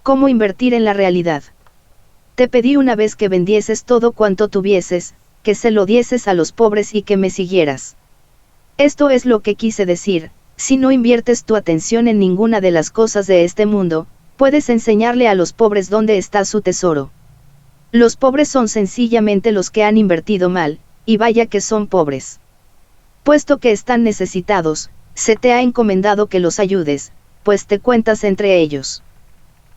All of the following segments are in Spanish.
¿Cómo invertir en la realidad? Te pedí una vez que vendieses todo cuanto tuvieses, que se lo dieses a los pobres y que me siguieras. Esto es lo que quise decir: si no inviertes tu atención en ninguna de las cosas de este mundo, puedes enseñarle a los pobres dónde está su tesoro. Los pobres son sencillamente los que han invertido mal, y vaya que son pobres. Puesto que están necesitados, se te ha encomendado que los ayudes, pues te cuentas entre ellos.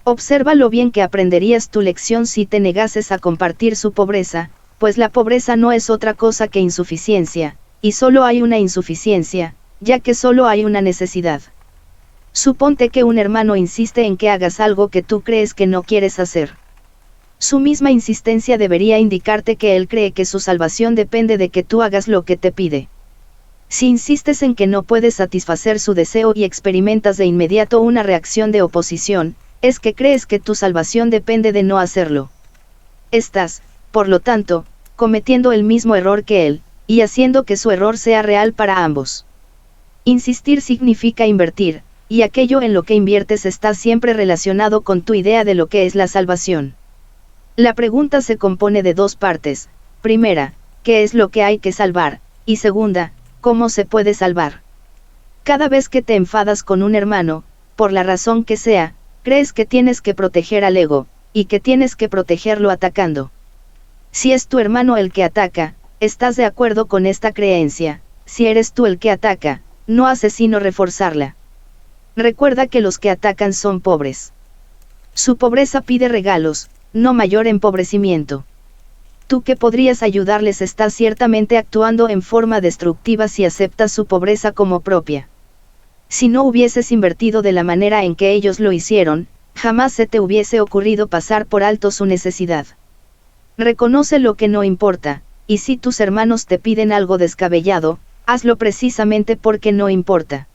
Observa lo bien que aprenderías tu lección si te negases a compartir su pobreza, pues la pobreza no es otra cosa que insuficiencia, y solo hay una insuficiencia, ya que solo hay una necesidad. Suponte que un hermano insiste en que hagas algo que tú crees que no quieres hacer. Su misma insistencia debería indicarte que él cree que su salvación depende de que tú hagas lo que te pide. Si insistes en que no puedes satisfacer su deseo y experimentas de inmediato una reacción de oposición, es que crees que tu salvación depende de no hacerlo. Estás, por lo tanto, cometiendo el mismo error que él, y haciendo que su error sea real para ambos. Insistir significa invertir, y aquello en lo que inviertes está siempre relacionado con tu idea de lo que es la salvación. La pregunta se compone de dos partes: primera, ¿qué es lo que hay que salvar? Y segunda, ¿cómo se puede salvar? Cada vez que te enfadas con un hermano, por la razón que sea, crees que tienes que proteger al ego, y que tienes que protegerlo atacando. Si es tu hermano el que ataca, estás de acuerdo con esta creencia; si eres tú el que ataca, no haces sino reforzarla. Recuerda que los que atacan son pobres. Su pobreza pide regalos, no mayor empobrecimiento. Tú que podrías ayudarles estás ciertamente actuando en forma destructiva si aceptas su pobreza como propia. Si no hubieses invertido de la manera en que ellos lo hicieron, jamás se te hubiese ocurrido pasar por alto su necesidad. Reconoce lo que no importa, y si tus hermanos te piden algo descabellado, hazlo precisamente porque no importa.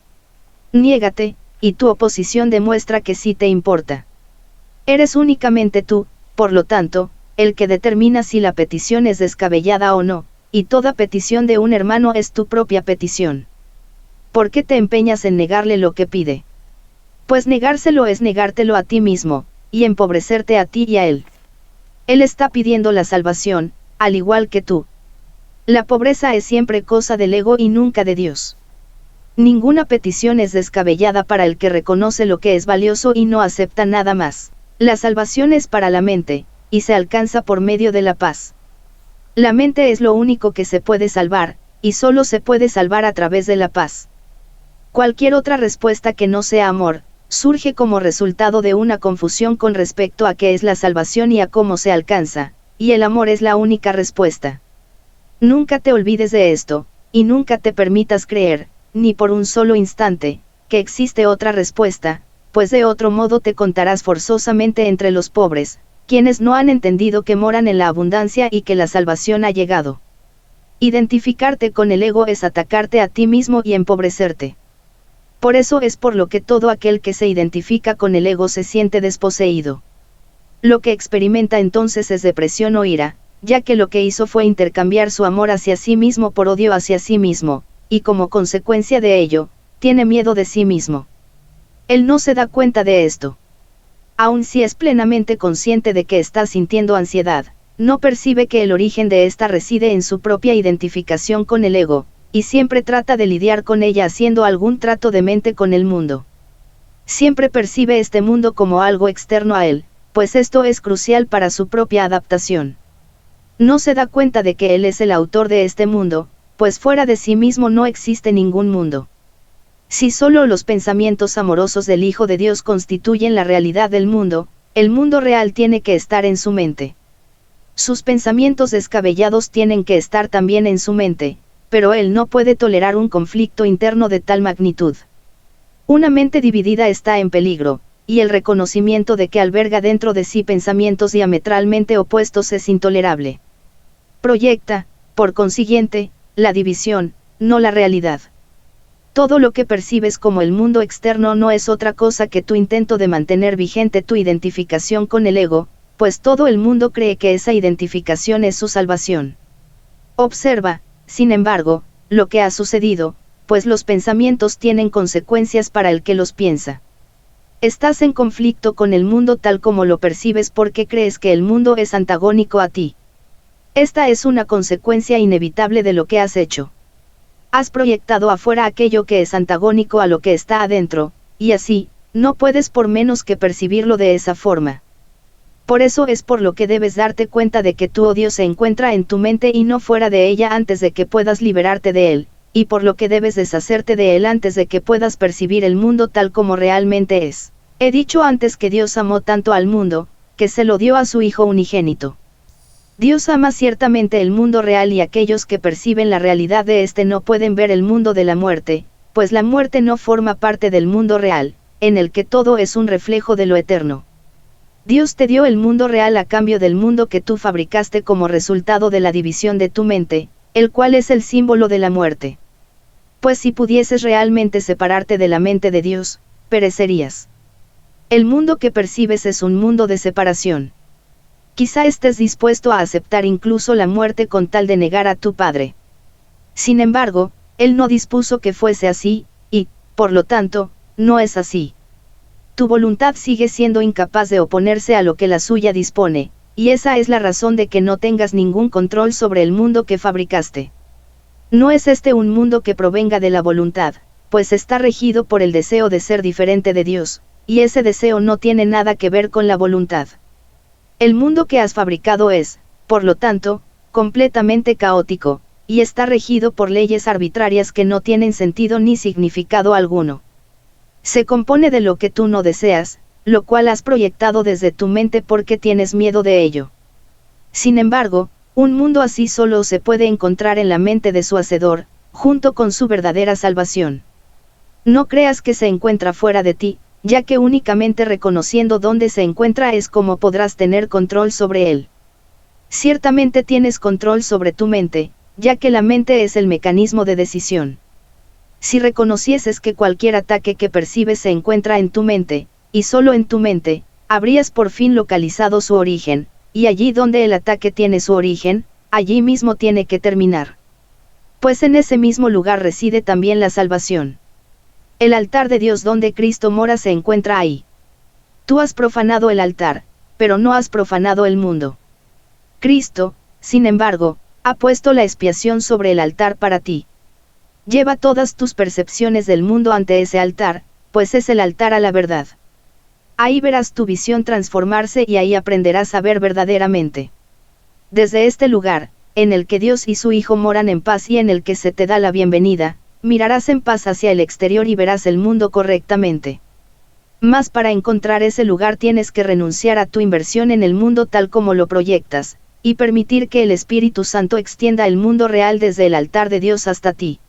Niégate, y tu oposición demuestra que sí te importa. Eres únicamente tú, por lo tanto, el que determina si la petición es descabellada o no, y toda petición de un hermano es tu propia petición. ¿Por qué te empeñas en negarle lo que pide? Pues negárselo es negártelo a ti mismo, y empobrecerte a ti y a él. Él está pidiendo la salvación, al igual que tú. La pobreza es siempre cosa del ego y nunca de Dios. Ninguna petición es descabellada para el que reconoce lo que es valioso y no acepta nada más. La salvación es para la mente, y se alcanza por medio de la paz. La mente es lo único que se puede salvar, y solo se puede salvar a través de la paz. Cualquier otra respuesta que no sea amor, surge como resultado de una confusión con respecto a qué es la salvación y a cómo se alcanza, y el amor es la única respuesta. Nunca te olvides de esto, y nunca te permitas creer, ni por un solo instante, que existe otra respuesta, pues de otro modo te contarás forzosamente entre los pobres, quienes no han entendido que moran en la abundancia y que la salvación ha llegado. Identificarte con el ego es atacarte a ti mismo y empobrecerte. Por eso es por lo que todo aquel que se identifica con el ego se siente desposeído. Lo que experimenta entonces es depresión o ira, ya que lo que hizo fue intercambiar su amor hacia sí mismo por odio hacia sí mismo, y como consecuencia de ello, tiene miedo de sí mismo. Él no se da cuenta de esto. Aun si es plenamente consciente de que está sintiendo ansiedad, no percibe que el origen de esta reside en su propia identificación con el ego, y siempre trata de lidiar con ella haciendo algún trato de mente con el mundo. Siempre percibe este mundo como algo externo a él, pues esto es crucial para su propia adaptación. No se da cuenta de que él es el autor de este mundo, pues fuera de sí mismo no existe ningún mundo. Si solo los pensamientos amorosos del Hijo de Dios constituyen la realidad del mundo, el mundo real tiene que estar en su mente. Sus pensamientos descabellados tienen que estar también en su mente, pero él no puede tolerar un conflicto interno de tal magnitud. Una mente dividida está en peligro, y el reconocimiento de que alberga dentro de sí pensamientos diametralmente opuestos es intolerable. Proyecta, por consiguiente, la división, no la realidad. Todo lo que percibes como el mundo externo no es otra cosa que tu intento de mantener vigente tu identificación con el ego, pues todo el mundo cree que esa identificación es su salvación. Observa, sin embargo, lo que ha sucedido, pues los pensamientos tienen consecuencias para el que los piensa. Estás en conflicto con el mundo tal como lo percibes porque crees que el mundo es antagónico a ti. Esta es una consecuencia inevitable de lo que has hecho. Has proyectado afuera aquello que es antagónico a lo que está adentro, y así, no puedes por menos que percibirlo de esa forma. Por eso es por lo que debes darte cuenta de que tu odio se encuentra en tu mente y no fuera de ella antes de que puedas liberarte de él, y por lo que debes deshacerte de él antes de que puedas percibir el mundo tal como realmente es. He dicho antes que Dios amó tanto al mundo, que se lo dio a su Hijo unigénito. Dios ama ciertamente el mundo real y aquellos que perciben la realidad de éste no pueden ver el mundo de la muerte, pues la muerte no forma parte del mundo real, en el que todo es un reflejo de lo eterno. Dios te dio el mundo real a cambio del mundo que tú fabricaste como resultado de la división de tu mente, el cual es el símbolo de la muerte. Pues si pudieses realmente separarte de la mente de Dios, perecerías. El mundo que percibes es un mundo de separación. Quizá estés dispuesto a aceptar incluso la muerte con tal de negar a tu Padre. Sin embargo, Él no dispuso que fuese así, y, por lo tanto, no es así. Tu voluntad sigue siendo incapaz de oponerse a lo que la suya dispone, y esa es la razón de que no tengas ningún control sobre el mundo que fabricaste. No es este un mundo que provenga de la voluntad, pues está regido por el deseo de ser diferente de Dios, y ese deseo no tiene nada que ver con la voluntad. El mundo que has fabricado es, por lo tanto, completamente caótico, y está regido por leyes arbitrarias que no tienen sentido ni significado alguno. Se compone de lo que tú no deseas, lo cual has proyectado desde tu mente porque tienes miedo de ello. Sin embargo, un mundo así solo se puede encontrar en la mente de su hacedor, junto con su verdadera salvación. No creas que se encuentra fuera de ti, ya que únicamente reconociendo dónde se encuentra es como podrás tener control sobre él. Ciertamente tienes control sobre tu mente, ya que la mente es el mecanismo de decisión. Si reconocieses que cualquier ataque que percibes se encuentra en tu mente, y solo en tu mente, habrías por fin localizado su origen, y allí donde el ataque tiene su origen, allí mismo tiene que terminar. Pues en ese mismo lugar reside también la salvación. El altar de Dios donde Cristo mora se encuentra ahí. Tú has profanado el altar, pero no has profanado el mundo. Cristo, sin embargo, ha puesto la expiación sobre el altar para ti. Lleva todas tus percepciones del mundo ante ese altar, pues es el altar a la verdad. Ahí verás tu visión transformarse y ahí aprenderás a ver verdaderamente. Desde este lugar, en el que Dios y su Hijo moran en paz y en el que se te da la bienvenida, mirarás en paz hacia el exterior y verás el mundo correctamente. Mas para encontrar ese lugar tienes que renunciar a tu inversión en el mundo tal como lo proyectas, y permitir que el Espíritu Santo extienda el mundo real desde el altar de Dios hasta ti.